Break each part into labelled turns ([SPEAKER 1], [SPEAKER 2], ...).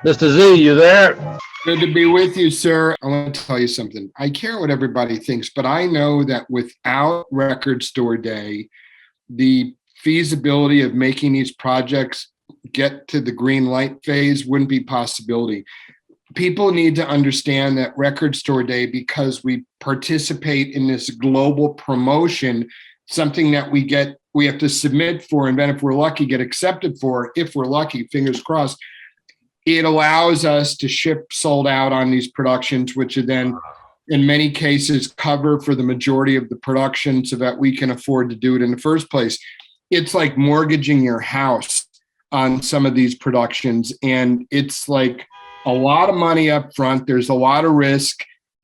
[SPEAKER 1] Mr. Z, you there?
[SPEAKER 2] Good to be with you, sir. I want to tell you something. I care what everybody thinks, but I know that without Record Store Day, the feasibility of making these projects get to the green light phase wouldn't be possibility. People need to understand that Record Store Day, because we participate in this global promotion, something that we have to submit for, and then if we're lucky, get accepted for, if we're lucky, fingers crossed. It allows us to ship sold out on these productions, which are then in many cases cover for the majority of the production so that we can afford to do it in the first place. It's like mortgaging your house on some of these productions. And it's like a lot of money up front. There's a lot of risk.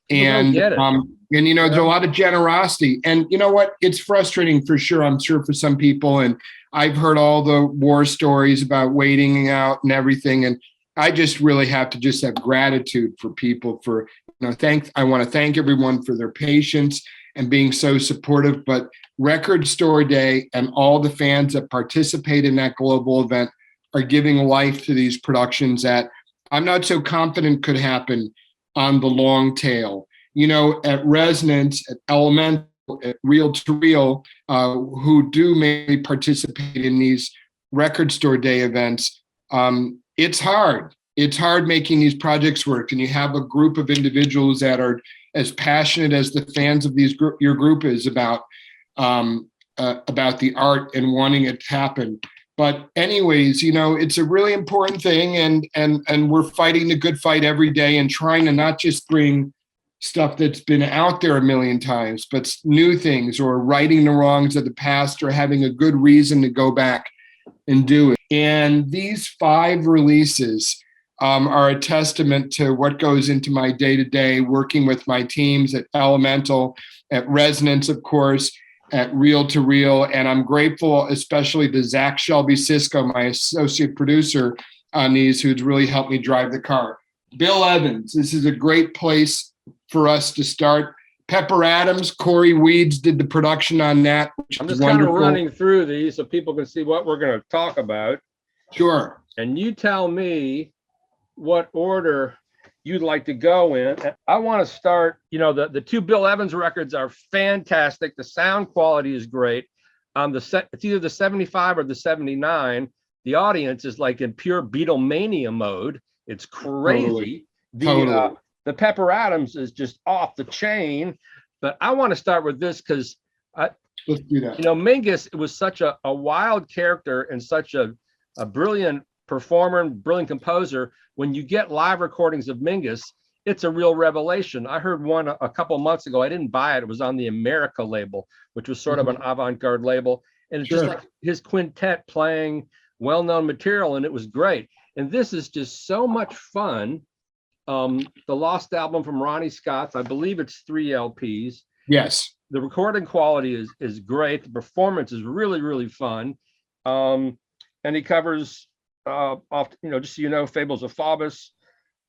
[SPEAKER 2] And there's a lot of generosity. And you know what? It's frustrating for sure. I'm sure for some people. And I've heard all the war stories about waiting out and everything. And I just really have to just have gratitude for people for, I want to thank everyone for their patience and being so supportive. But Record Store Day and all the fans that participate in that global event are giving life to these productions that I'm not so confident could happen on the long tail. At Resonance, at Elemental, at Reel to Reel, who do mainly participate in these Record Store Day events, it's hard. It's hard making these projects work. And you have a group of individuals that are as passionate as the fans of your group is about the art and wanting it to happen. But anyways, it's a really important thing. And we're fighting the good fight every day and trying to not just bring stuff that's been out there a million times, but new things, or righting the wrongs of the past, or having a good reason to go back and do it. And these 5 releases are a testament to what goes into my day-to-day working with my teams at Elemental, at Resonance, of course, at Reel to Reel. And I'm grateful especially to Zach Shelby-Cisco, my associate producer on these, who's really helped me drive the car. Bill Evans, this is a great place for us to start. Pepper Adams, Corey Weeds did the production on that.
[SPEAKER 1] I'm just kind of running through these so people can see what we're going to talk about.
[SPEAKER 2] Sure.
[SPEAKER 1] And you tell me what order you'd like to go in. I want to start, the 2 Bill Evans records are fantastic. The sound quality is great. It's either the 75 or the 79. The audience is like in pure Beatlemania mode. It's crazy.
[SPEAKER 2] Totally.
[SPEAKER 1] The Pepper Adams is just off the chain, but I want to start with this because
[SPEAKER 2] let's do that.
[SPEAKER 1] Mingus was such a wild character and such a brilliant performer and brilliant composer. When you get live recordings of Mingus, it's a real revelation. I heard one a couple months ago. I didn't buy it. It was on the America label, which was sort of an avant-garde label. And it's just like his quintet playing well-known material, and it was great. And this is just so much fun. The Lost album from Ronnie Scott's, I believe it's 3 LPs.
[SPEAKER 2] Yes.
[SPEAKER 1] The recording quality is great. The performance is really, really fun. And he covers just so Fables of Faubus,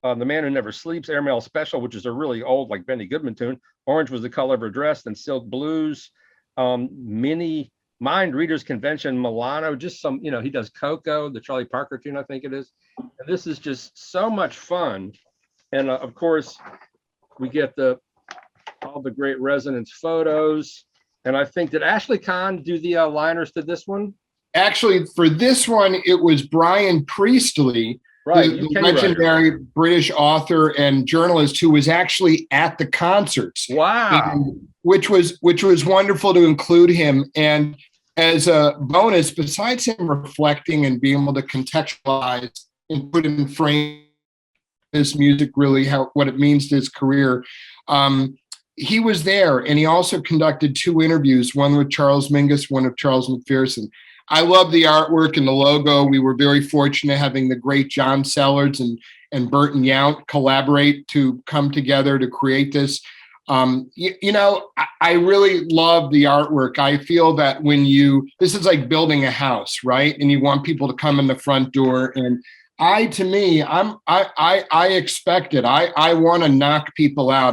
[SPEAKER 1] The Man Who Never Sleeps, Airmail Special, which is a really old, like Benny Goodman tune. Orange Was the Color of Her Dress, and Silk Blues, Mini Mind Readers Convention, Milano, just some, he does Coco, the Charlie Parker tune, I think it is. And this is just so much fun. And of course, we get all the great Resonance photos. And I think, did Ashley Kahn do the liners to this one?
[SPEAKER 2] Actually, for this one, it was Brian Priestley,
[SPEAKER 1] right,
[SPEAKER 2] the legendary writer, British author and journalist, who was actually at the concerts.
[SPEAKER 1] Wow.
[SPEAKER 2] Which was wonderful to include him. And as a bonus, besides him reflecting and being able to contextualize and put in frame his music, really what it means to his career, he was there, and he also conducted 2 interviews, one with Charles Mingus, one with Charles McPherson. I love the artwork and the logo. We were very fortunate having the great John Sellers and Burton Yount collaborate to come together to create this. I really love the artwork. I feel that this is like building a house, right? And you want people to come in the front door, and I expect it. I want to knock people out.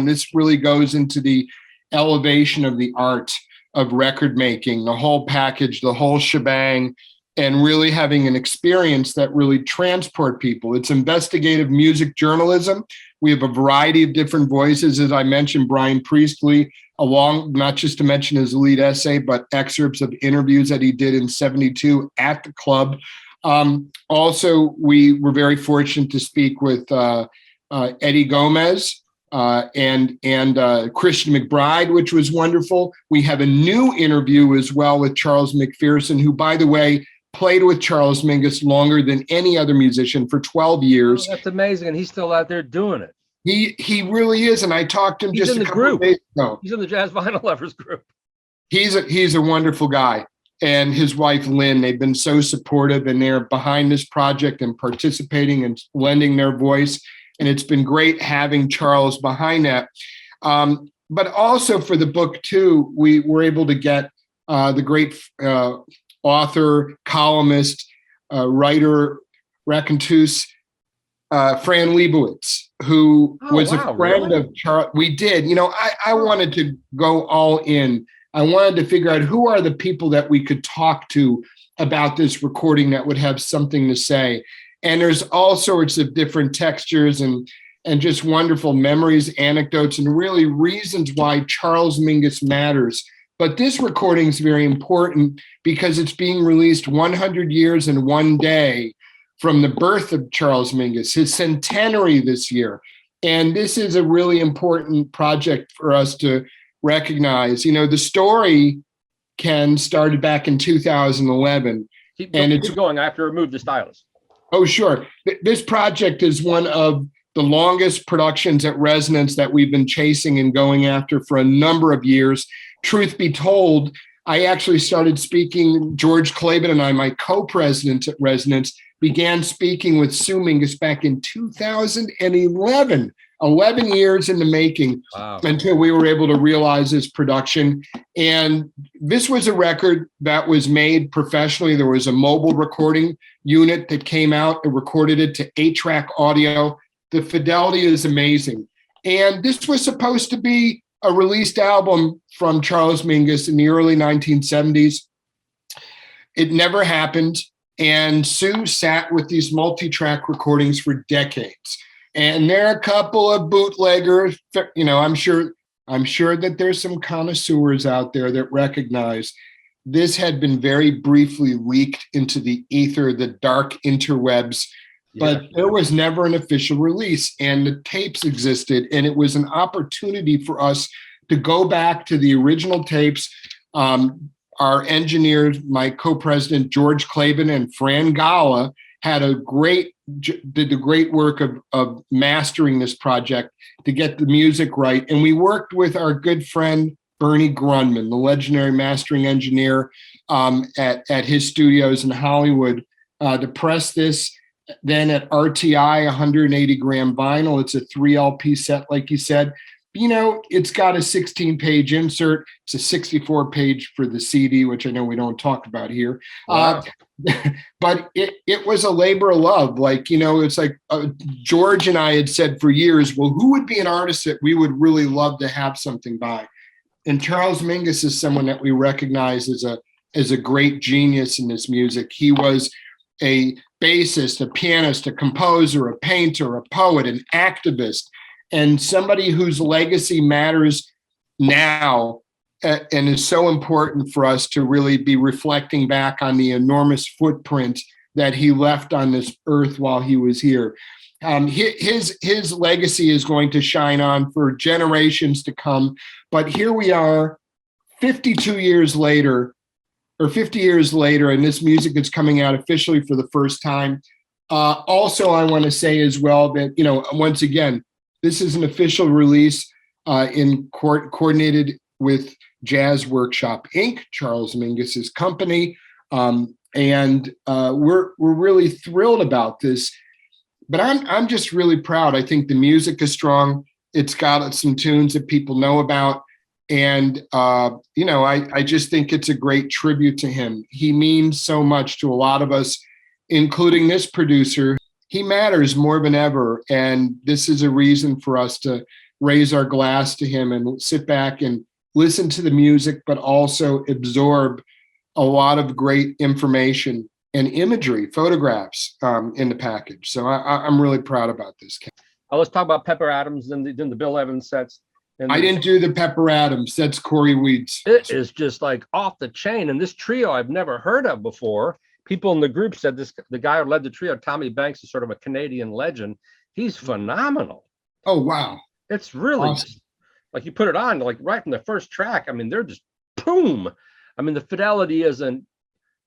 [SPEAKER 2] This really goes into the elevation of the art of record making, the whole package, the whole shebang. and really having an experience that really transport people. It's investigative music journalism. We have a variety of different voices. As I mentioned, Brian Priestley, along, not just to mention his lead essay, but excerpts of interviews that he did in 72 at the club. Also, we were very fortunate to speak with Eddie Gomez and Christian McBride, which was wonderful. We have a new interview as well with Charles McPherson, who, by the way, played with Charles Mingus longer than any other musician for 12 years.
[SPEAKER 1] Oh, that's amazing. And he's still out there doing it.
[SPEAKER 2] He really is. And I talked to him just a couple of days ago.
[SPEAKER 1] He's in the Jazz Vinyl Lovers group.
[SPEAKER 2] He's a wonderful guy. And his wife, Lynn, they've been so supportive, and they're behind this project and participating and lending their voice. And it's been great having Charles behind that. But also for the book, too, we were able to get the great author, columnist, writer, raconteuse, Fran Lebowitz, who was a friend of Charles. We did. I wanted to go all in. I wanted to figure out who are the people that we could talk to about this recording that would have something to say. And there's all sorts of different textures and just wonderful memories, anecdotes, and really reasons why Charles Mingus matters. But this recording is very important because it's being released 100 years and one day from the birth of Charles Mingus, his centenary this year. And this is a really important project for us to recognize. The story, Ken, started back in 2011.
[SPEAKER 1] Keep going. I have to remove the stylus.
[SPEAKER 2] Oh, sure. This project is one of the longest productions at Resonance that we've been chasing and going after for a number of years. Truth be told, I actually started speaking, George Klaben and I, my co-presidents at Resonance, began speaking with Sue Mingus back in 2011, 11 years in the making. Wow. Until we were able to realize this production. And this was a record that was made professionally. There was a mobile recording unit that came out and recorded it to 8-track audio. The fidelity is amazing. And this was supposed to be a released album from Charles Mingus in the early 1970s. It never happened. And Sue sat with these multi-track recordings for decades. And there are a couple of bootleggers, I'm sure that there's some connoisseurs out there that recognize this had been very briefly leaked into the ether, the dark interwebs, but there was never an official release, and the tapes existed, and it was an opportunity for us to go back to the original tapes. Our engineers, my co-president, George Klaben and Fran Gala, did the great work of mastering this project to get the music right. And we worked with our good friend, Bernie Grunman, the legendary mastering engineer at his studios in Hollywood, to press this. Then at RTI, 180 gram vinyl. It's a 3 LP set, like you said. It's got a 16-page insert. It's a 64-page for the CD, which I know we don't talk about here. Wow. But it was a labor of love. It's like George and I had said for years, well, who would be an artist that we would really love to have something by? And Charles Mingus is someone that we recognize as a great genius in this music. He was a bassist, a pianist, a composer, a painter, a poet, an activist, and somebody whose legacy matters now and is so important for us to really be reflecting back on the enormous footprint that he left on this earth while he was here. His legacy is going to shine on for generations to come. But here we are 52 years later, or 50 years later, and this music is coming out officially for the first time. Also, I want to say as well that, once again, this is an official release coordinated with Jazz Workshop Inc., Charles Mingus's company. And we're really thrilled about this. But I'm just really proud. I think the music is strong. It's got some tunes that people know about. And, I just think it's a great tribute to him. He means so much to a lot of us, including this producer. He matters more than ever. And this is a reason for us to raise our glass to him and sit back and listen to the music, but also absorb a lot of great information and imagery, photographs in the package. So I'm really proud about this.
[SPEAKER 1] Let's talk about Pepper Adams and the Bill Evans sets. And
[SPEAKER 2] I didn't do the Pepper Adams. That's Corey Weeds.
[SPEAKER 1] It is just like off the chain. And this trio I've never heard of before. People in the group said the guy who led the trio, Tommy Banks, is sort of a Canadian legend. He's phenomenal.
[SPEAKER 2] Oh, wow.
[SPEAKER 1] It's really awesome. Like you put it on, like right from the first track. I mean, they're just boom. I mean, the fidelity isn't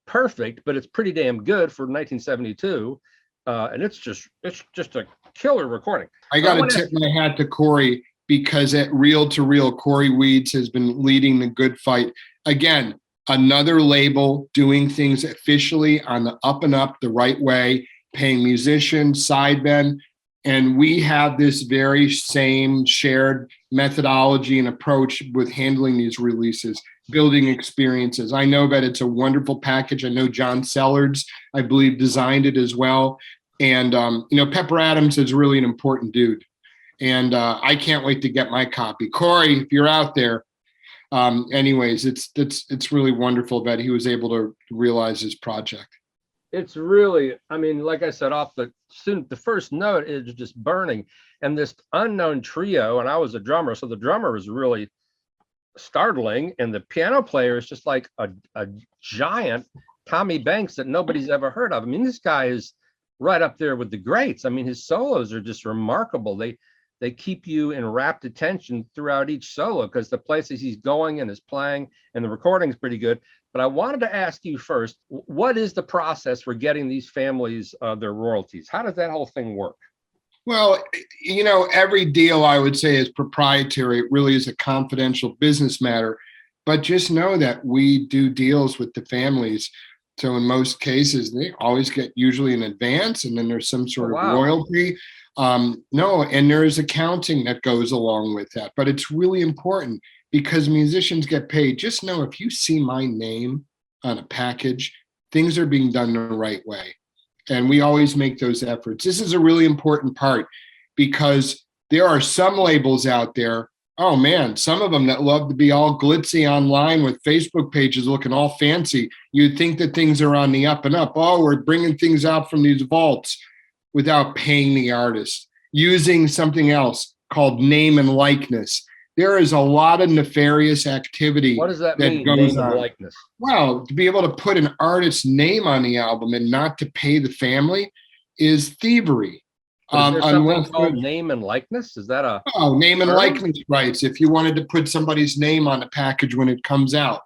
[SPEAKER 1] perfect, but it's pretty damn good for 1972. And it's just a killer recording.
[SPEAKER 2] I got to tip my hat to Corey, because at Reel to Reel, Corey Weeds has been leading the good fight. Again, another label doing things officially on the up and up the right way, paying musicians, sidemen. And we have this very same shared methodology and approach with handling these releases, building experiences. I know that it's a wonderful package. I know John Sellards, I believe, designed it as well. And, Pepper Adams is really an important dude. And I can't wait to get my copy. Corey, if you're out there, anyways, it's really wonderful that he was able to realize his project.
[SPEAKER 1] It's really, I mean, like I said, the first note is just burning. And this unknown trio, and I was a drummer, so the drummer is really startling. And the piano player is just like a giant Tommy Banks that nobody's ever heard of. I mean, this guy is right up there with the greats. I mean, his solos are just remarkable. They keep you in rapt attention throughout each solo because the places he's going and is playing, and the recording's pretty good. But I wanted to ask you first, what is the process for getting these families their royalties? How does that whole thing work?
[SPEAKER 2] Well, every deal I would say is proprietary. It really is a confidential business matter. But just know that we do deals with the families. So in most cases, they always get usually an advance, and then there's some sort of royalty. No, and there's accounting that goes along with that. But it's really important because musicians get paid. Just know if you see my name on a package, things are being done the right way. And we always make those efforts. This is a really important part because there are some labels out there, oh man, some of them that love to be all glitzy online with Facebook pages looking all fancy. You'd think that things are on the up and up. Oh, we're bringing things out from these vaults without paying the artist, using something else called name and likeness. There is a lot of nefarious activity.
[SPEAKER 1] What does that mean, name and likeness?
[SPEAKER 2] Well, to be able to put an artist's name on the album and not to pay the family is thievery.
[SPEAKER 1] Is there something called name and likeness? Is that a...
[SPEAKER 2] Oh, name and likeness rights. If you wanted to put somebody's name on the package when it comes out,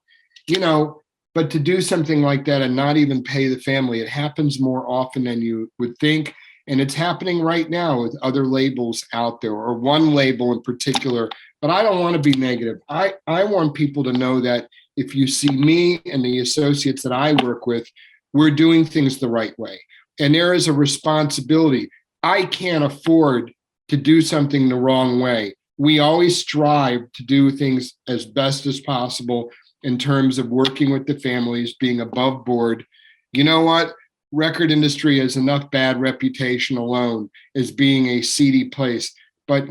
[SPEAKER 2] but to do something like that and not even pay the family, it happens more often than you would think. And it's happening right now with other labels out there, or one label in particular. But I don't want to be negative. I want people to know that if you see me and the associates that I work with, we're doing things the right way. And there is a responsibility. I can't afford to do something the wrong way. We always strive to do things as best as possible in terms of working with the families, being above board. You know what? Record industry has enough bad reputation alone as being a seedy place. But,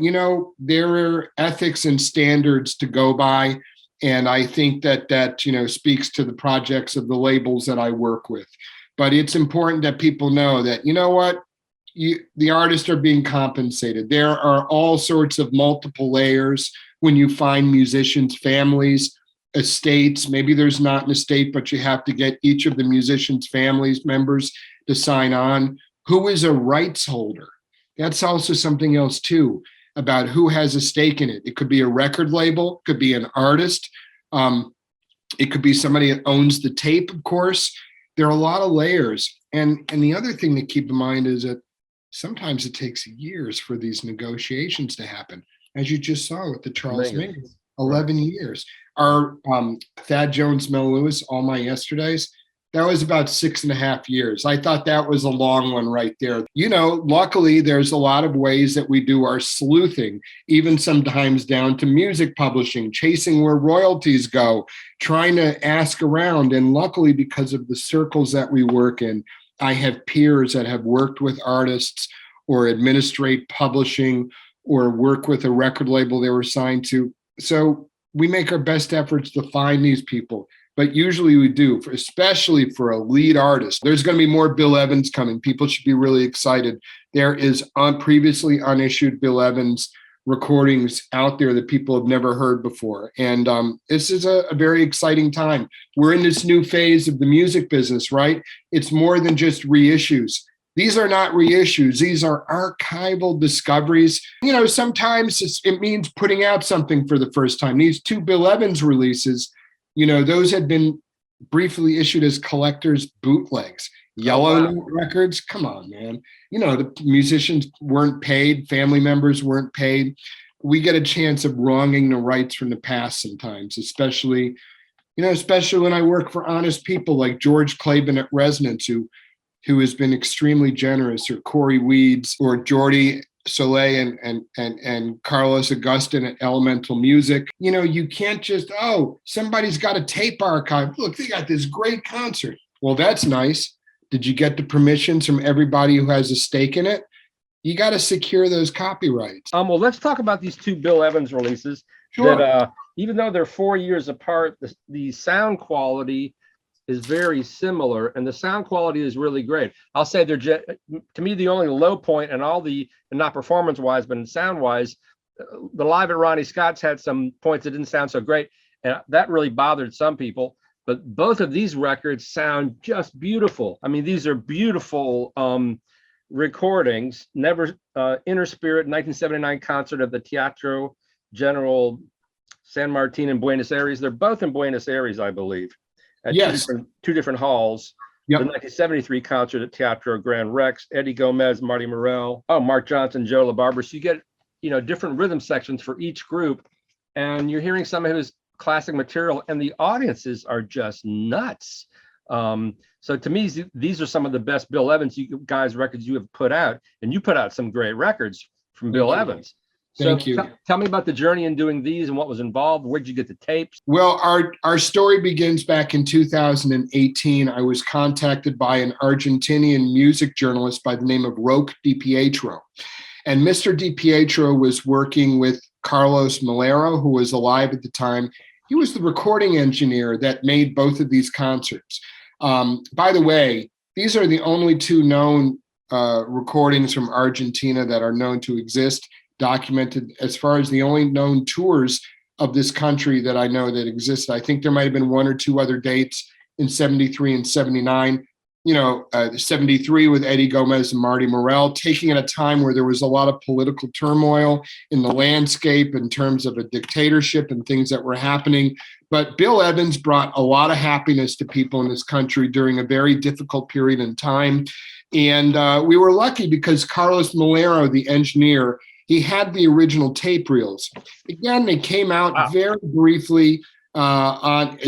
[SPEAKER 2] there are ethics and standards to go by. And I think that speaks to the projects of the labels that I work with. But it's important that people know that, the artists are being compensated. There are all sorts of multiple layers when you find musicians' families, estates. Maybe there's not an estate, but you have to get each of the musicians' families members to sign on. Who is a rights holder? That's also something else too, about who has a stake in it. It could be a record label, could be an artist. It could be somebody that owns the tape, of course. There are a lot of layers. And the other thing to keep in mind is that sometimes it takes years for these negotiations to happen. As you just saw with the Charles Mingus, 11 years. Our Thad Jones, Mel Lewis, All My Yesterdays, that was about 6.5 years. I thought that was a long one right there. Luckily, there's a lot of ways that we do our sleuthing, even sometimes down to music publishing, chasing where royalties go, trying to ask around. And luckily, because of the circles that we work in, I have peers that have worked with artists or administrate publishing or work with a record label they were signed to. So we make our best efforts to find these people, but usually we do, especially for a lead artist. There's going to be more Bill Evans coming. People should be really excited. There is previously unissued Bill Evans recordings out there that people have never heard before. And this is a very exciting time. We're in this new phase of the music business, right? It's more than just reissues. These are not reissues. These are archival discoveries. Sometimes it means putting out something for the first time. These two Bill Evans releases, those had been briefly issued as collector's bootlegs. Yellow Note Records, come on, man. The musicians weren't paid, family members weren't paid. We get a chance of wronging the rights from the past sometimes, especially when I work for honest people like George Claiborne at Resonance, who has been extremely generous, or Corey Weeds, or Jordi Soleil and Carlos Agustin at Elemental Music. You can't just, somebody's got a tape archive. Look, they got this great concert. Well, that's nice. Did you get the permissions from everybody who has a stake in it? You got to secure those copyrights.
[SPEAKER 1] Well, let's talk about these two Bill Evans releases.
[SPEAKER 2] Sure.
[SPEAKER 1] That even though they're 4 years apart, the sound quality is very similar, and the sound quality is really great. I'll say they're, to me, the only low point, and not performance-wise, but in sound-wise, the Live at Ronnie Scott's had some points that didn't sound so great, and that really bothered some people. But both of these records sound just beautiful. I mean, these are beautiful recordings. Inner Spirit, 1979 concert at the Teatro General San Martín in Buenos Aires. They're both in Buenos Aires, I believe, at
[SPEAKER 2] yes.
[SPEAKER 1] two different halls. Yep. The 1973 concert at Teatro Gran Rex, Eddie Gomez, Marty Morell, Mark Johnson, Joe LaBarbera. So you get, different rhythm sections for each group, and you're hearing some of his classic material, and the audiences are just nuts. So to me, these are some of the best Bill Evans guys records you have put out, and you put out some great records from Bill Evans.
[SPEAKER 2] Thank you.
[SPEAKER 1] Tell me about the journey in doing these and what was involved. Where'd you get the tapes?
[SPEAKER 2] Well, our story begins back in 2018. I was contacted by an Argentinian music journalist by the name of Roque DiPietro. And Mr. DiPietro was working with Carlos Malero, who was alive at the time. He was the recording engineer that made both of these concerts. By the way, these are the only two known recordings from Argentina that are known to exist, documented, as far as the only known tours of this country that I know that exist. I think there might have been one or two other dates in 73 and 79. 73 with Eddie Gomez and Marty Morell, taking at a time where there was a lot of political turmoil in the landscape in terms of a dictatorship and things that were happening. But Bill Evans brought a lot of happiness to people in this country during a very difficult period in time. And we were lucky because Carlos Malero, the engineer, he had the original tape reels. Again, they came out very briefly on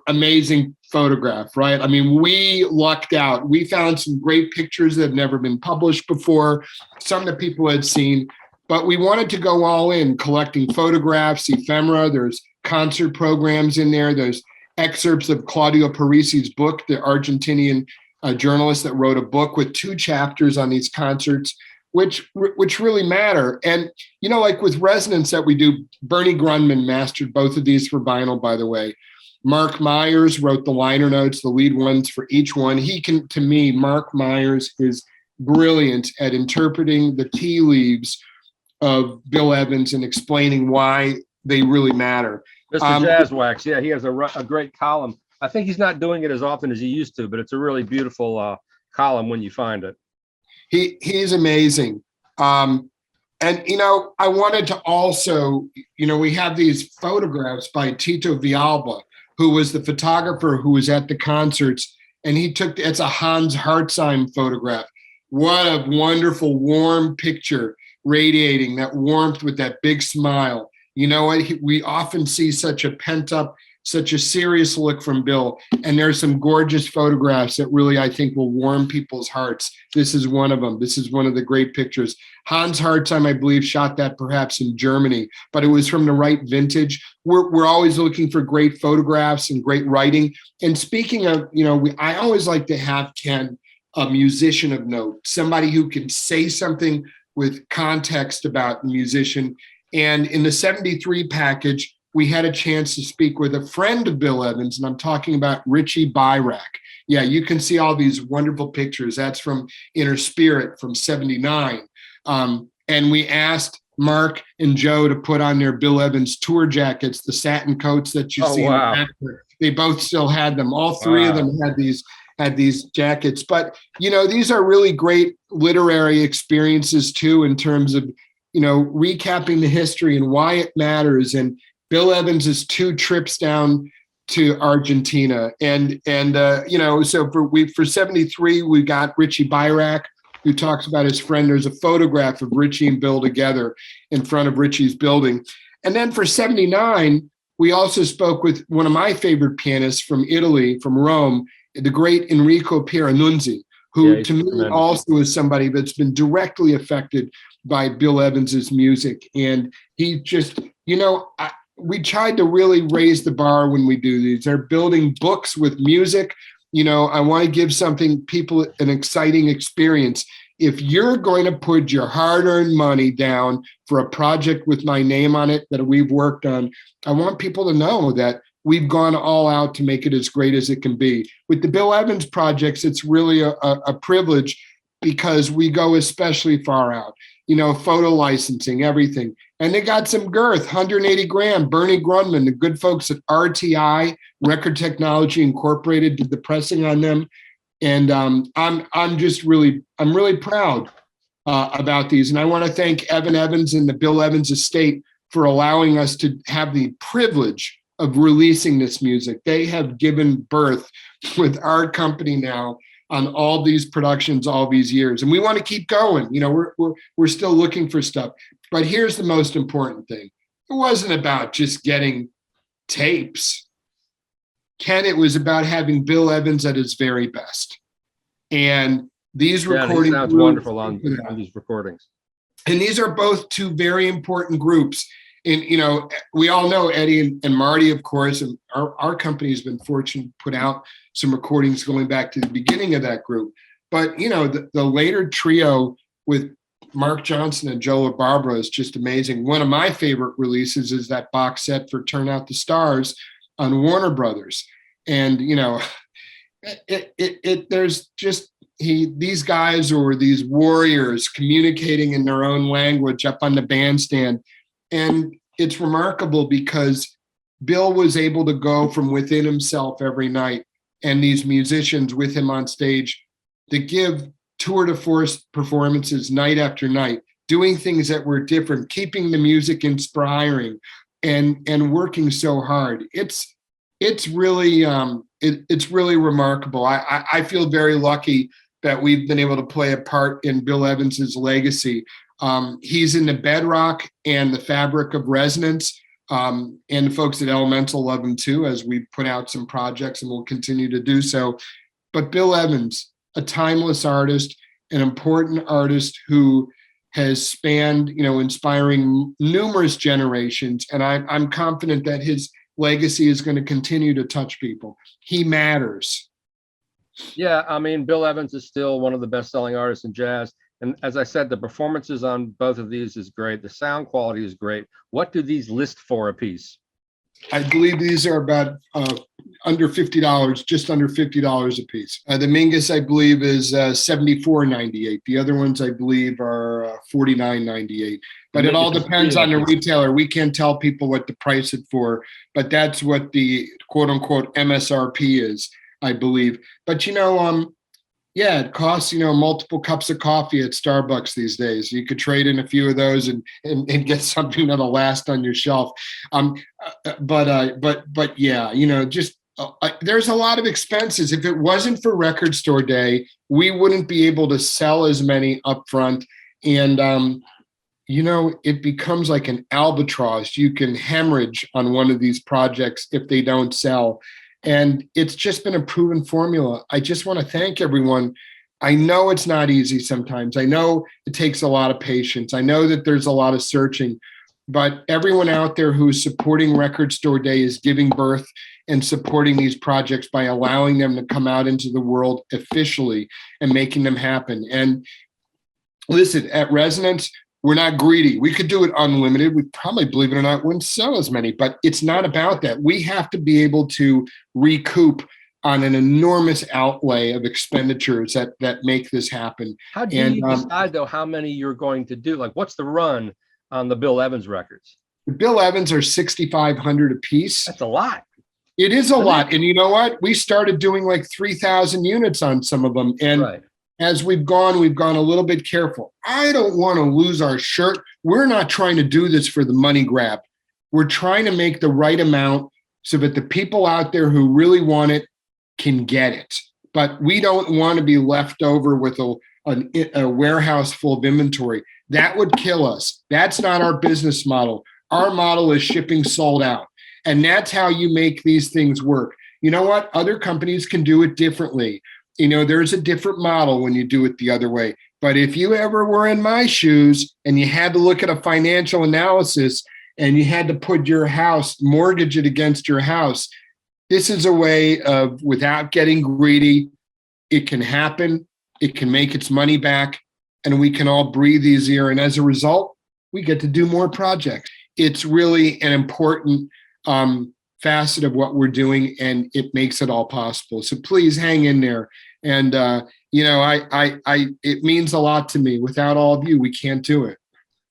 [SPEAKER 2] amazing photograph, right? I mean, we lucked out. We found some great pictures that had never been published before, some that people had seen, but we wanted to go all in, collecting photographs, ephemera. There's concert programs in there. There's excerpts of Claudio Parisi's book, the Argentinian journalist that wrote a book with 2 chapters on these concerts, which really matter. And, like with Resonance that we do, Bernie Grundman mastered both of these for vinyl, by the way. Mark Myers wrote the liner notes, the lead ones for each one. To me, Mark Myers is brilliant at interpreting the tea leaves of Bill Evans and explaining why they really matter.
[SPEAKER 1] Mr. Jazzwax, yeah, he has a great column. I think he's not doing it as often as he used to, but it's a really beautiful column when you find it.
[SPEAKER 2] He's amazing. And, I wanted to also, we have these photographs by Tito Villalba, who was the photographer who was at the concerts, and it's a Hans Hartzheim photograph. What a wonderful, warm picture, radiating that warmth with that big smile. You know what? We often see such a pent-up, such a serious look from Bill, and there's some gorgeous photographs that really, I think, will warm people's hearts. This is one of them. This is one of the great pictures. Hans Hartzheim, I believe, shot that perhaps in Germany, but it was from the right vintage. We're always looking for great photographs and great writing. And speaking of, I always like to have, Ken, a musician of note, somebody who can say something with context about the musician. And in the 73 package, we had a chance to speak with a friend of Bill Evans, and I'm talking about Richie Byrack. Yeah, you can see all these wonderful pictures. That's from Inner Spirit from '79. And we asked Mark and Joe to put on their Bill Evans tour jackets, the satin coats that you see in the back. They both still had them. All three of them had these jackets. But, these are really great literary experiences too, in terms of, recapping the history and why it matters. And Bill Evans's 2 trips down to Argentina. And so for 73, we got Richie Byrack, who talks about his friend. There's a photograph of Richie and Bill together in front of Richie's building. And then for 79, we also spoke with one of my favorite pianists from Italy, from Rome, the great Enrico Pieranunzi, who to me tremendous. Also is somebody that's been directly affected by Bill Evans's music. And he just, we tried to really raise the bar when we do these. They're building books with music. I want to give people an exciting experience. If you're going to put your hard-earned money down for a project with my name on it that we've worked on, I want people to know that we've gone all out to make it as great as it can be. With the Bill Evans projects, it's really a privilege because we go especially far out, photo licensing, everything. And they got some girth, 180 grand. Bernie Grunman, the good folks at RTI, Record Technology Incorporated, did the pressing on them. And I'm really proud about these. And I want to thank Evan Evans and the Bill Evans estate for allowing us to have the privilege of releasing this music. They have given birth with our company now on all these productions all these years. And we want to keep going. We're still looking for stuff. But here's the most important thing. It wasn't about just getting tapes. Ken, it was about having Bill Evans at his very best. And these recordings
[SPEAKER 1] sounds wonderful on these recordings.
[SPEAKER 2] And these are both 2 very important groups. And, we all know Eddie and Marty, of course, and our company has been fortunate to put out some recordings going back to the beginning of that group. But, the later trio with Mark Johnson and Joe LaBarbera is just amazing. One of my favorite releases is that box set for Turn Out the Stars on Warner Brothers. And, there's just these guys or these warriors communicating in their own language up on the bandstand. And it's remarkable because Bill was able to go from within himself every night, and these musicians with him on stage to give tour de force performances night after night, doing things that were different, keeping the music inspiring, and working so hard. It's really remarkable. I feel very lucky that we've been able to play a part in Bill Evans's legacy. He's in the bedrock and the fabric of resonance. And the folks at Elemental love him too, as we put out some projects, and we'll continue to do so. But Bill Evans, a timeless artist, an important artist who has spanned, inspiring numerous generations. And I'm confident that his legacy is going to continue to touch people. He matters.
[SPEAKER 1] Yeah, Bill Evans is still one of the best-selling artists in jazz. And as I said, the performances on both of these is great. The sound quality is great. What do these list for a piece?
[SPEAKER 2] I believe these are about under $50, just under $50 a piece. The Mingus, I believe, is $74.98. The other ones, I believe, are $49.98. But it all depends on the retailer. We can't tell people what to price it for, but that's what the quote-unquote MSRP is, I believe. But, it costs, multiple cups of coffee at Starbucks these days. You could trade in a few of those and get something that'll last on your shelf. But yeah, there's a lot of expenses. If it wasn't for Record Store Day, we wouldn't be able to sell as many upfront. And, it becomes like an albatross. You can hemorrhage on one of these projects if they don't sell. And it's just been a proven formula. I just want to thank everyone. I know it's not easy sometimes. I know it takes a lot of patience. I know that there's a lot of searching, but everyone out there who's supporting Record Store Day is giving birth and supporting these projects by allowing them to come out into the world officially and making them happen. And listen, at Resonance, We're not greedy. We could do it unlimited. We probably, believe it or not, wouldn't sell as many, but it's not about that. We have to be able to recoup on an enormous outlay of expenditures that make this happen.
[SPEAKER 1] How do you decide, though, how many you're going to do? Like, what's the run on the Bill Evans records?
[SPEAKER 2] The Bill Evans are 6,500 a piece.
[SPEAKER 1] That's a lot.
[SPEAKER 2] It is a lot. And you know what? We started doing like 3,000 units on some of them. And as we've gone a little bit careful. I don't want to lose our shirt. We're not trying to do this for the money grab. We're trying to make the right amount so that the people out there who really want it can get it. But we don't want to be left over with a warehouse full of inventory. That would kill us. That's not our business model. Our model is shipping sold out. And that's how you make these things work. You know what? Other companies can do it differently. You know, there's a different model when you do it the other way. But if you ever were in my shoes and you had to look at a financial analysis and you had to put your house, mortgage it against your house, this is a way of, without getting greedy, it can happen, it can make its money back, and we can all breathe easier. And as a result, we get to do more projects. It's really an important facet of what we're doing, and it makes it all possible. So please hang in there. And you know, it means a lot to me. Without all of you, we can't do it.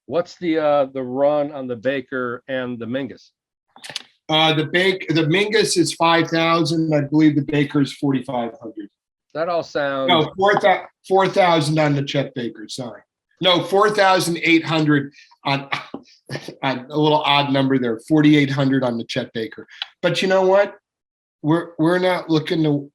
[SPEAKER 1] What's the run on the Baker and the Mingus?
[SPEAKER 2] The Mingus is 5,000. I believe the Baker is 4,500.
[SPEAKER 1] That all sounds.
[SPEAKER 2] No, 4,000 on the Chet Baker. Sorry. No, 4,800 on a little odd number there. 4,800 on the Chet Baker. But you know what? We're not looking to.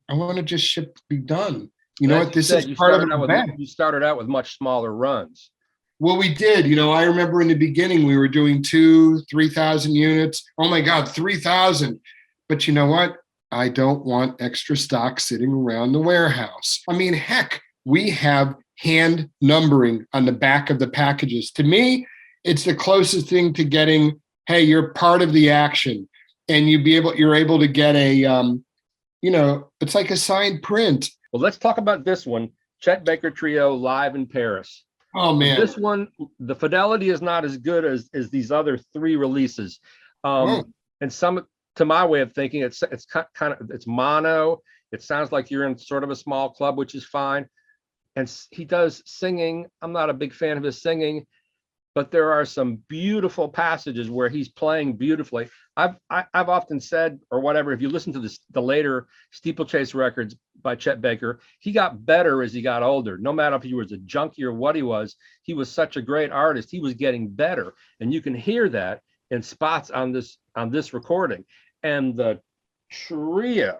[SPEAKER 2] I want to just ship be done. You know what? This is part of the event.
[SPEAKER 1] You started out with much smaller runs.
[SPEAKER 2] Well, we did. You know, I remember in the beginning we were doing 3,000 units. Oh my God, 3,000. But you know what? I don't want extra stock sitting around the warehouse. I mean, heck, we have hand numbering on the back of the packages. To me, it's the closest thing to getting, hey, you're part of the action, and you're able to get a, you know, it's like a signed print.
[SPEAKER 1] Well, let's talk about this one, Chet Baker Trio live in Paris.
[SPEAKER 2] Oh man,
[SPEAKER 1] this one, the fidelity is not as good as these other three releases, and some, to my way of thinking, it's kind of, it's mono. It sounds like you're in sort of a small club, which is fine. And he does singing. I'm not a big fan of his singing, but there are some beautiful passages where he's playing beautifully. I've often said, or whatever, if you listen to the later Steeplechase records by Chet Baker, he got better as he got older. No matter if he was a junkie or what he was such a great artist. He was getting better, and you can hear that in spots on this recording. And the trio,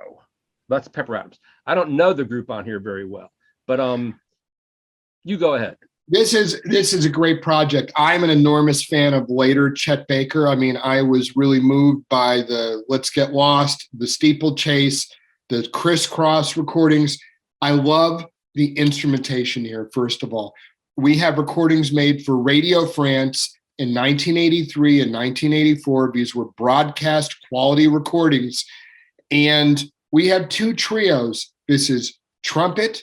[SPEAKER 1] that's Pepper Adams. I don't know the group on here very well, but you go ahead.
[SPEAKER 2] This is a great project. I'm an enormous fan of later Chet Baker. I mean, I was really moved by the Let's Get Lost, the Steeplechase, the Crisscross recordings. I love the instrumentation here, first of all. We have recordings made for Radio France in 1983 and 1984. These were broadcast quality recordings. And we have two trios. This is trumpet,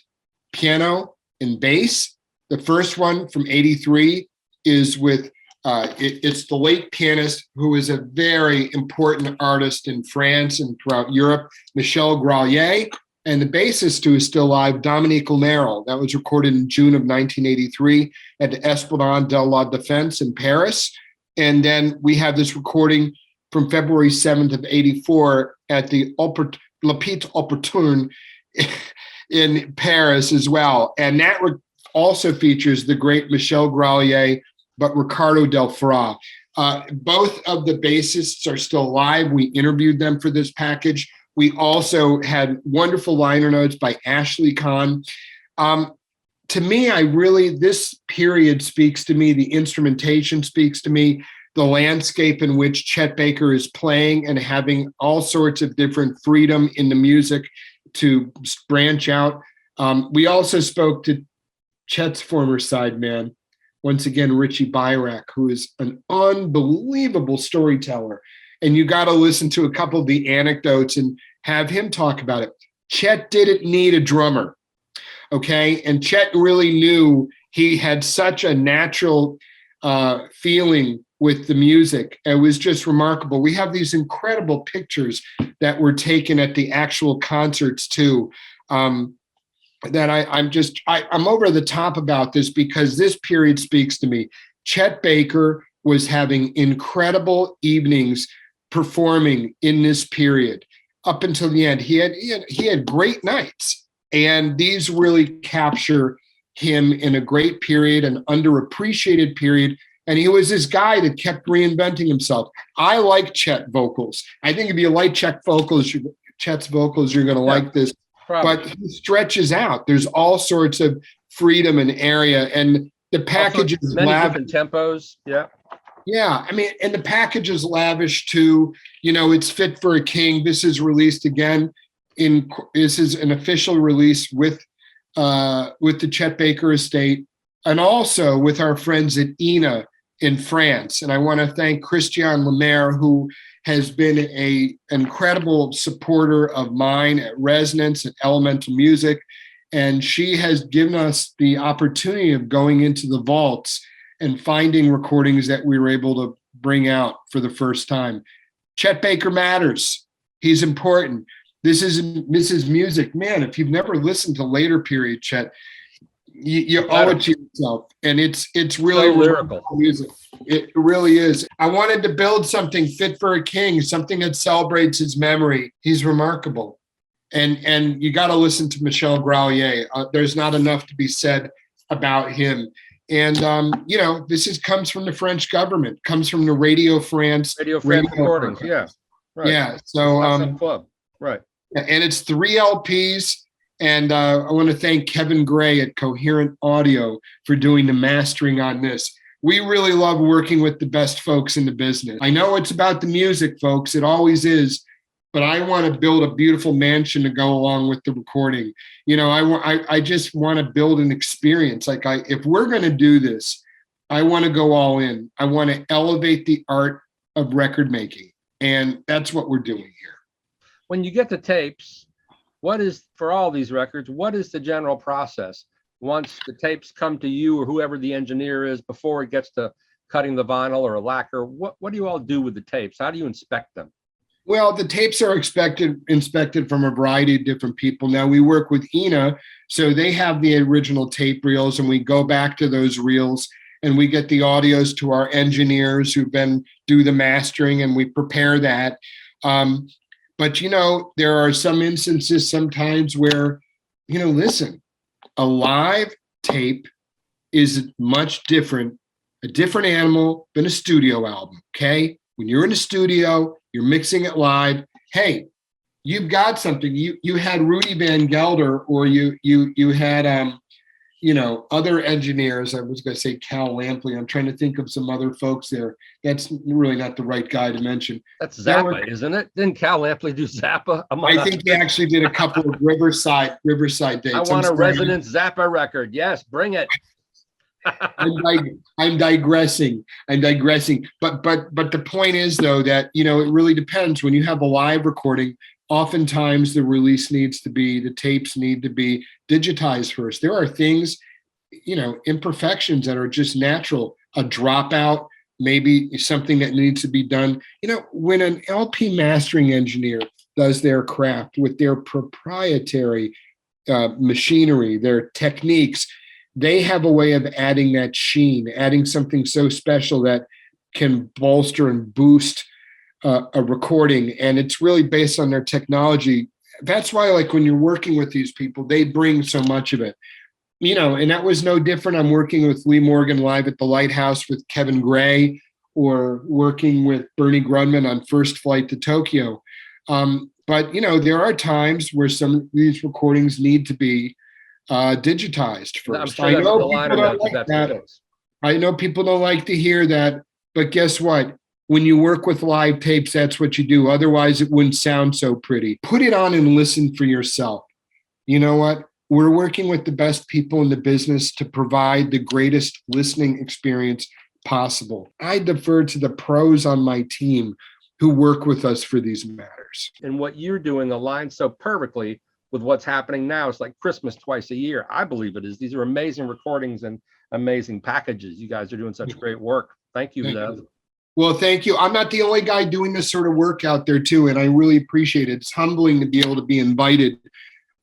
[SPEAKER 2] piano, and bass. The first one from 83 is with, it's the late pianist who is a very important artist in France and throughout Europe, Michel Gralier, and the bassist who is still alive, Dominique Lemerle. That was recorded in June of 1983 at the Esplanade de la Défense in Paris. And then we have this recording from February 7th of 84 at the Le Petit Opportun in Paris as well. And that also features the great Michel Gralier, but Ricardo Delfra. Both of the bassists are still alive. We interviewed them for this package. We also had wonderful liner notes by Ashley Kahn. To me, this period speaks to me. The instrumentation speaks to me. The landscape in which Chet Baker is playing and having all sorts of different freedom in the music to branch out. We also spoke to Chet's former sideman, once again, Richie Byrack, who is an unbelievable storyteller. And you got to listen to a couple of the anecdotes and have him talk about it. Chet didn't need a drummer, okay? And Chet really knew He had such a natural feeling with the music. It was just remarkable. We have these incredible pictures that were taken at the actual concerts too. That I'm over the top about this because this period speaks to me. Chet Baker was having incredible evenings performing in this period up until the end. He had great nights, and these really capture him in a great period, an underappreciated period. And he was this guy that kept reinventing himself. I like Chet vocals. I think if you like Chet's vocals, you're going to like this. Probably. But he stretches out. There's all sorts of freedom and area, and the package is
[SPEAKER 1] many different tempos. Yeah.
[SPEAKER 2] Yeah, I mean, and the package is lavish too. It's fit for a king. This is released again. This is an official release with the Chet Baker estate, and also with our friends at INA in France. And I want to thank Christiane Lemaire, who has been an incredible supporter of mine at Resonance and Elemental Music. And she has given us the opportunity of going into the vaults and finding recordings that we were able to bring out for the first time. Chet Baker matters. He's important. This is music. Man, if you've never listened to later period Chet, you owe it to yourself. And it's really
[SPEAKER 1] so lyrical
[SPEAKER 2] music. It really is. I wanted to build something fit for a king, something that celebrates his memory. He's remarkable. And you got to listen to Michel Gralier. There's not enough to be said about him. And, this comes from the French government, comes from the Radio France
[SPEAKER 1] recordings. Yeah. Right.
[SPEAKER 2] Yeah. So,
[SPEAKER 1] club. Right.
[SPEAKER 2] And it's 3 LPs. And I want to thank Kevin Gray at Coherent Audio for doing the mastering on this. We really love working with the best folks in the business. I know it's about the music, folks. It always is. But I want to build a beautiful mansion to go along with the recording. I just want to build an experience. If we're going to do this, I want to go all in. I want to elevate the art of record making. And that's what we're doing here.
[SPEAKER 1] When you get the tapes, for all these records, what is the general process? Once the tapes come to you or whoever the engineer is, before it gets to cutting the vinyl or a lacquer, what do you all do with the tapes? How do you inspect them?
[SPEAKER 2] Well, the tapes are inspected from a variety of different people. Now, we work with INA, so they have the original tape reels, and we go back to those reels, and we get the audios to our engineers who then do the mastering, and we prepare that. But, there are some instances sometimes where, listen, a live tape is much different, a different animal than a studio album, okay? When you're in a studio, you're mixing it live. Hey, you've got something. You had Rudy Van Gelder, or you had other engineers. I was going to say Cal Lampley. I'm trying to think of some other folks there. That's really not the right guy to mention.
[SPEAKER 1] That's Zappa, isn't it? Didn't Cal Lampley do Zappa?
[SPEAKER 2] I think he actually did a couple of Riverside dates.
[SPEAKER 1] I want a Resonance Zappa record. Yes, bring it.
[SPEAKER 2] I'm digressing. But the point is, though, that it really depends. When you have a live recording, oftentimes the tapes need to be digitized first. There are things, imperfections that are just natural. A dropout, maybe something that needs to be done. When an LP mastering engineer does their craft with their proprietary machinery, their techniques, they have a way of adding that sheen, adding something so special that can bolster and boost a recording. And it's really based on their technology. That's why, when you're working with these people, they bring so much of it. And that was no different. I'm working with Lee Morgan live at the Lighthouse with Kevin Gray, or working with Bernie Grunman on First Flight to Tokyo. But there are times where some of these recordings need to be digitized first.
[SPEAKER 1] I'm sure that's the liner notes, that's the case.
[SPEAKER 2] I know people don't like to hear that, but guess what? When you work with live tapes, that's what you do. Otherwise, it wouldn't sound so pretty. Put it on and listen for yourself. You know what? We're working with the best people in the business to provide the greatest listening experience possible. I defer to the pros on my team who work with us for these matters.
[SPEAKER 1] And what you're doing aligns so perfectly with what's happening now. It's like Christmas twice a year. I believe it is. These are amazing recordings, and amazing packages. You guys are doing such great work. Thank you,
[SPEAKER 2] Thank
[SPEAKER 1] Zev.
[SPEAKER 2] you. Well, thank you. I'm not the only guy doing this sort of work out there too, and I really appreciate it. It's humbling to be able to be invited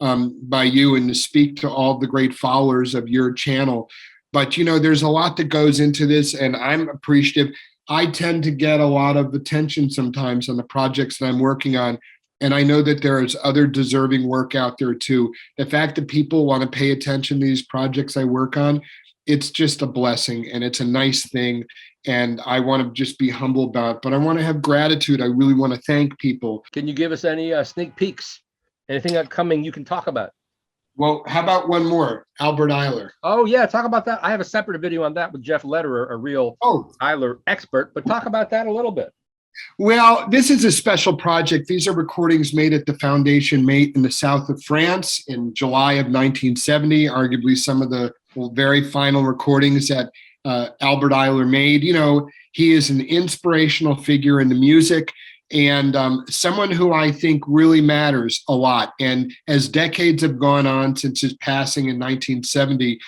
[SPEAKER 2] by you and to speak to all the great followers of your channel. But there's a lot that goes into this, and I'm appreciative. I tend to get a lot of attention sometimes on the projects that I'm working on, and I know that there is other deserving work out there too. The fact that people want to pay attention to these projects I work on, it's just a blessing, and it's a nice thing. And I want to just be humble about it, but I want to have gratitude. I really want to thank people.
[SPEAKER 1] Can you give us any sneak peeks? Anything upcoming you can talk about?
[SPEAKER 2] Well, how about one more? Albert Eiler.
[SPEAKER 1] Oh, yeah. Talk about that. I have a separate video on that with Jeff Lederer, a real Eiler expert, but talk about that a little bit.
[SPEAKER 2] Well, this is a special project. These are recordings made at the Foundation Mate in the south of France in July of 1970, arguably some of the very final recordings that Albert Eiler made. He is an inspirational figure in the music, and someone who I think really matters a lot. And as decades have gone on since his passing in 1970,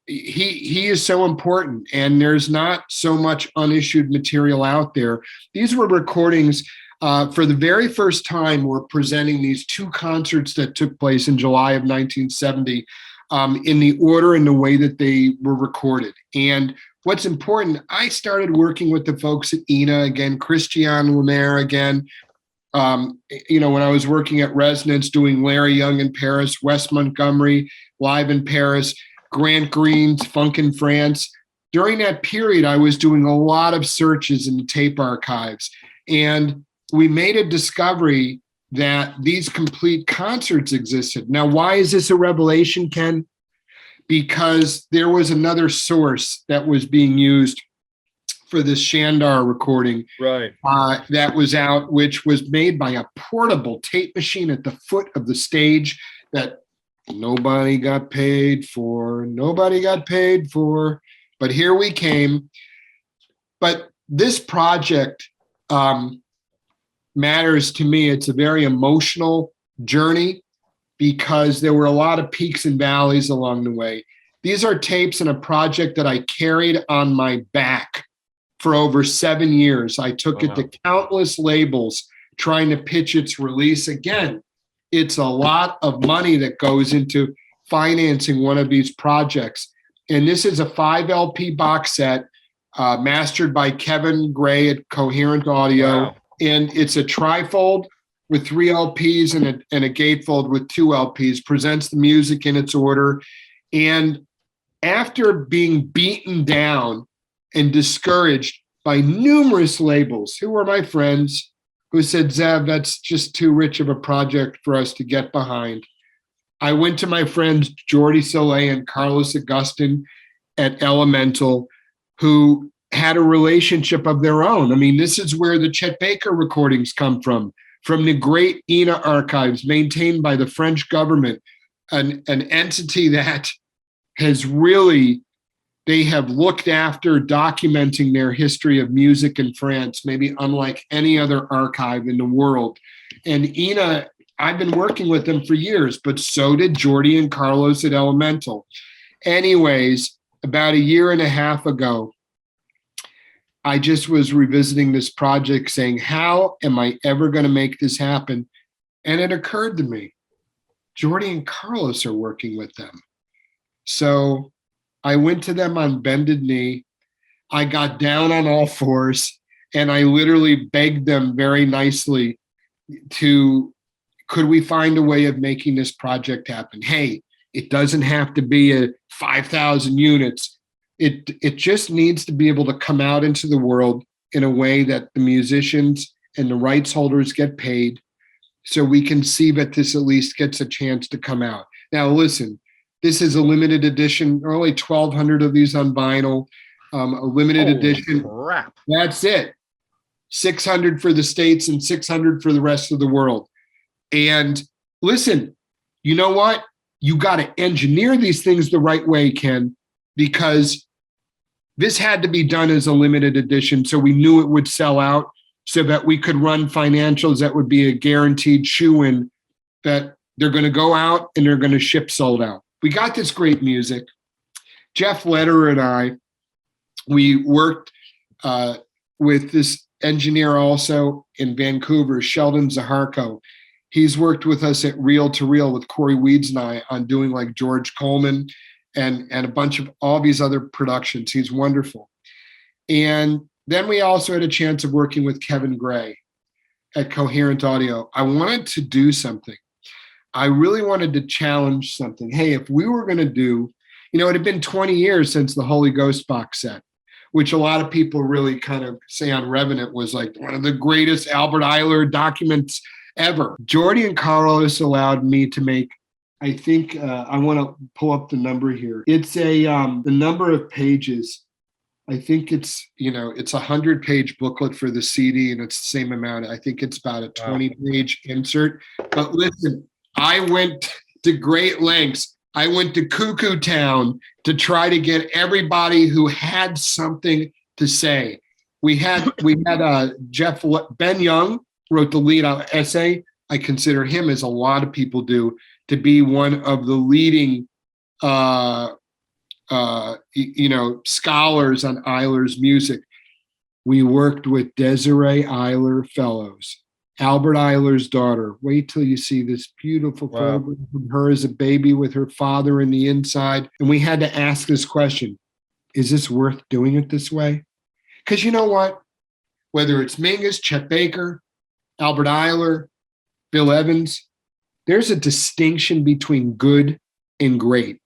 [SPEAKER 2] he is so important, and there's not so much unissued material out there. These were recordings for the very first time. We're presenting these two concerts that took place in July of 1970 in the order and the way that they were recorded. And what's important, I started working with the folks at INA again, Christian Lemaire again. When I was working at Resonance doing Larry Young in Paris, Wes Montgomery live in Paris, Grant Green's Funk in France. During that period, I was doing a lot of searches in the tape archives, and we made a discovery that these complete concerts existed. Now, why is this a revelation, Ken? Because there was another source that was being used for this Shandar recording,
[SPEAKER 1] right?
[SPEAKER 2] That was out, which was made by a portable tape machine at the foot of the stage that nobody got paid for. But here we came. But this project matters to me. It's a very emotional journey because there were a lot of peaks and valleys along the way. These are tapes in a project that I carried on my back for over 7 years. I took it to countless labels trying to pitch its release. Again, it's a lot of money that goes into financing one of these projects. And this is a 5 LP box set mastered by Kevin Gray at Coherent Audio.
[SPEAKER 1] Wow.
[SPEAKER 2] And it's a trifold with 3 LPs and a gatefold with 2 LPs, presents the music in its order. And after being beaten down and discouraged by numerous labels who were my friends, who said, Zev, that's just too rich of a project for us to get behind, I went to my friends Jordi Soleil and Carlos Agustin at Elemental, who had a relationship of their own. I mean, this is where the Chet Baker recordings come from the great INA archives maintained by the French government, an entity that has really, they have looked after documenting their history of music in France, maybe unlike any other archive in the world. And INA, I've been working with them for years, but so did Jordi and Carlos at Elemental. Anyways, about 1.5 years ago, I just was revisiting this project saying, how am I ever going to make this happen? And it occurred to me, Jordi and Carlos are working with them. So I went to them on bended knee. I got down on all fours, and I literally begged them very nicely could we find a way of making this project happen? Hey, it doesn't have to be a 5,000 units. It just needs to be able to come out into the world in a way that the musicians and the rights holders get paid, so we can see that this at least gets a chance to come out. Now, listen, this is a limited edition, only 1,200 of these on vinyl, a limited edition.
[SPEAKER 1] Crap.
[SPEAKER 2] That's it. 600 for the States and 600 for the rest of the world. And listen, you know what? You got to engineer these things the right way, Ken, because this had to be done as a limited edition, so we knew it would sell out, so that we could run financials that would be a guaranteed shoe-in that they're going to go out and they're going to ship sold out. We got this great music. Jeff Lederer and I, we worked with this engineer also in Vancouver, Sheldon Zaharko. He's worked with us at Reel to Reel with Corey Weeds and I on doing like George Coleman and a bunch of all these other productions. He's wonderful. And then we also had a chance of working with Kevin Gray at Coherent Audio. I wanted to do something. I really wanted to challenge something. Hey, if we were going to do, it had been 20 years since the Holy Ghost box set, which a lot of people really kind of say on Revenant was like one of the greatest Albert Eiler documents ever. Jordy and Carlos allowed me to make, I think, I want to pull up the number here. It's the number of pages. I think it's 100-page booklet for the CD, and it's the same amount. I think it's about a 20-page insert. But listen, I went to great lengths. I went to Cuckoo Town to try to get everybody who had something to say. We had Ben Young wrote the lead essay. I consider him, as a lot of people do, to be one of the leading scholars on Eiler's music. We worked with Desiree Eiler Fellows, Albert Eiler's daughter. Wait till you see this beautiful photograph of her as a baby with her father in the inside. And we had to ask this question: is this worth doing it this way? Because you know what? Whether it's Mingus, Chet Baker, Albert Eiler, Bill Evans, there's a distinction between good and great.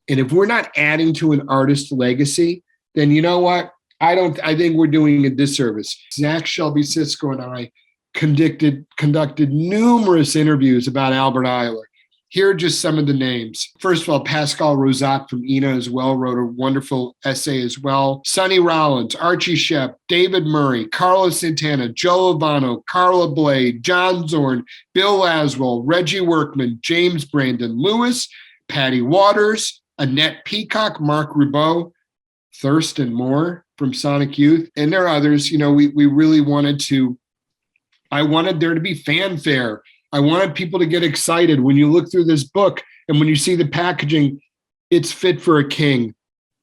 [SPEAKER 2] And if we're not adding to an artist's legacy, then you know what? I think we're doing a disservice. Zach Shelby Sisko and I conducted numerous interviews about Albert Eiler. Here are just some of the names. First of all, Pascal Rosat from ENA as well wrote a wonderful essay as well. Sonny Rollins, Archie Shepp, David Murray, Carlos Santana, Joe Lovano, Carla Blade, John Zorn, Bill Laswell, Reggie Workman, James Brandon Lewis, Patty Waters, Annette Peacock, Mark Ribot, Thurston Moore from Sonic Youth, and there are others. We really wanted to, I wanted there to be fanfare. I wanted people to get excited. When you look through this book and when you see the packaging, it's fit for a king.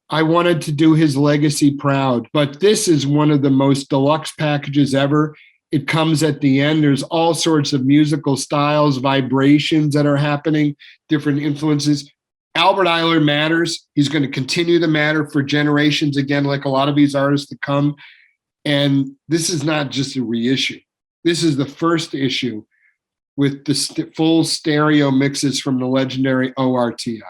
[SPEAKER 2] I wanted to do his legacy proud, but this is one of the most deluxe packages ever. It comes at the end. There's all sorts of musical styles, vibrations that are happening, different influences. Albert Eiler matters. He's going to continue to matter for generations again, like a lot of these artists to come. And this is not just a reissue. This is the first issue with the full stereo mixes from the legendary ORTF.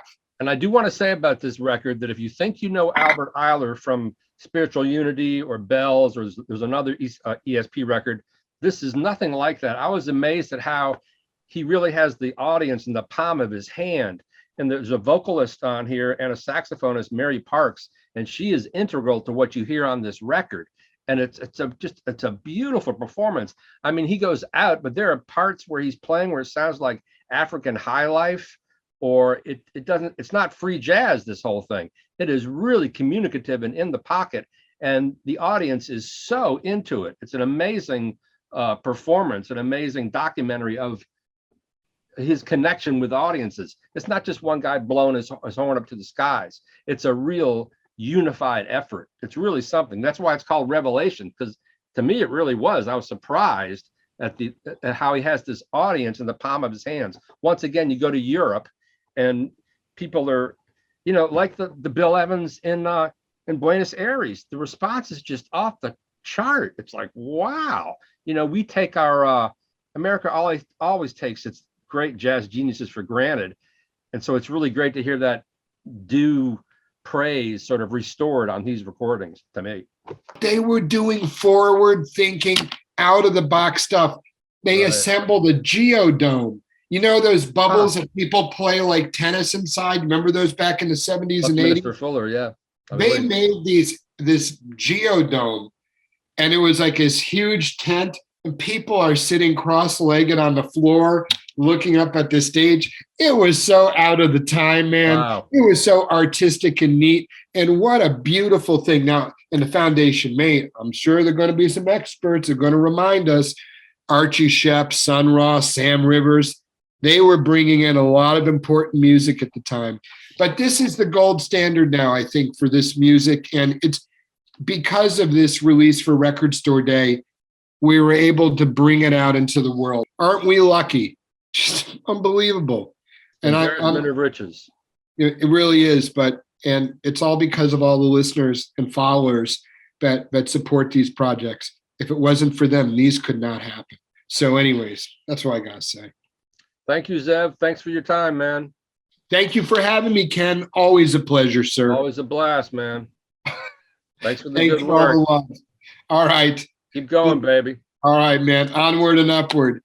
[SPEAKER 1] And I do want to say about this record that if you think you know Albert Eiler from Spiritual Unity or Bells, or there's another ESP record, this is nothing like that. I was amazed at how he really has the audience in the palm of his hand. And there's a vocalist on here and a saxophonist, Mary Parks, and she is integral to what you hear on this record. And it's a beautiful performance. I mean, he goes out, but there are parts where he's playing where it sounds like African high life, or it's not free jazz, this whole thing. It is really communicative and in the pocket, and the audience is so into it. It's an amazing performance, an amazing documentary of his connection with audiences. It's not just one guy blowing his horn up to the skies. It's a real unified effort. It's really something. That's why it's called Revelation, because to me it really was. I was surprised at how he has this audience in the palm of his hands. Once again, you go to Europe and people are, like the Bill Evans in Buenos Aires. The response is just off the chart. It's like, wow. We take our America always takes its great jazz geniuses for granted, and so it's really great to hear that due praise sort of restored on these recordings. To me,
[SPEAKER 2] they were doing forward thinking, out of the box stuff. They assembled a geodome, those bubbles that people play like tennis inside. Remember those back in the 70s and 80s?
[SPEAKER 1] Mr. Fuller, yeah.
[SPEAKER 2] They made this geodome, and it was like this huge tent, and people are sitting cross-legged on the floor looking up at the stage. It was so out of the time, man.
[SPEAKER 1] Wow.
[SPEAKER 2] It was so artistic and neat. And what a beautiful thing. Now, in the Foundation, mate, I'm sure there are going to be some experts who are going to remind us, Archie Shepp, Sun Ra, Sam Rivers, They were bringing in a lot of important music at the time. But this is the gold standard now, I think, for this music. And it's because of this release for Record Store Day, we were able to bring it out into the world. Aren't we lucky? Just unbelievable. And
[SPEAKER 1] Embarrassment of riches.
[SPEAKER 2] It really is. And it's all because of all the listeners and followers that support these projects. If it wasn't for them, these could not happen. So anyways, that's what I got to say.
[SPEAKER 1] Thank you, Zev. Thanks for your time, man.
[SPEAKER 2] Thank you for having me, Ken. Always a pleasure, sir.
[SPEAKER 1] Always a blast, man. Thanks for the
[SPEAKER 2] Thanks
[SPEAKER 1] good
[SPEAKER 2] for all
[SPEAKER 1] work.
[SPEAKER 2] the love. All right.
[SPEAKER 1] Keep going, baby.
[SPEAKER 2] All right, man. Onward and upward.